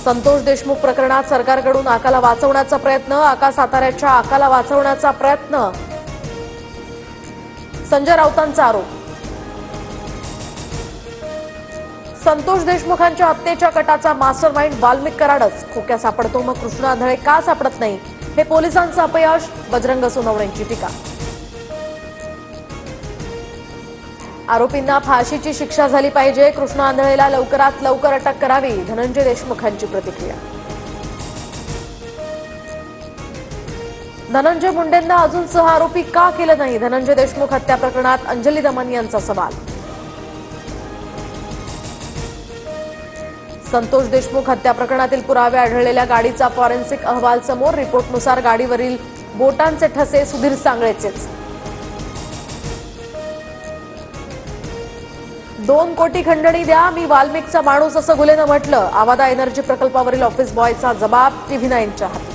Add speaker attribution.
Speaker 1: संतोष देशमुख प्रकरणात सरकारकडून आकाला वाचवण्याचा प्रयत्न, साताऱ्याच्या आकाला वाचवण्याचा प्रयत्न, संजय राऊतांचा आरोप. संतोष देशमुखांच्या हत्येच्या कटाचा मास्टरमाइंड वाल्मिक कराडच. खोक्या सापडतो मग कृष्णा आंधळे का सापडत नाही, हे पोलिसांचं अपयश. बजरंग सोनवणेंची टीका. आरोपींना फाशीची शिक्षा झाली पाहिजे, कृष्णा आंधळेला लवकरात लवकर अटक करावी, धनंजय देशमुखांची प्रतिक्रिया. धनंजय मुंडेंना अजून सह आरोपी का केलं नाही, धनंजय देशमुख हत्या प्रकरणात अंजली दमन यांचा सवाल. संतोष देशमुख हत्या प्रकरणातील पुरावे आढळलेल्या गाडीचा फॉरेन्सिक अहवाल समोर. रिपोर्टनुसार गाडीवरील बोटांचे ठसे सुधीर सांगळेचेच. 2 कोटी खंडणी द्या, मी वाल्मिकचा माणूस, असं गुलेनं म्हटलं. आवादा एनर्जी प्रकल्पावरील ऑफिस बॉयचा जबाब टीव्ही 9च्या हाती.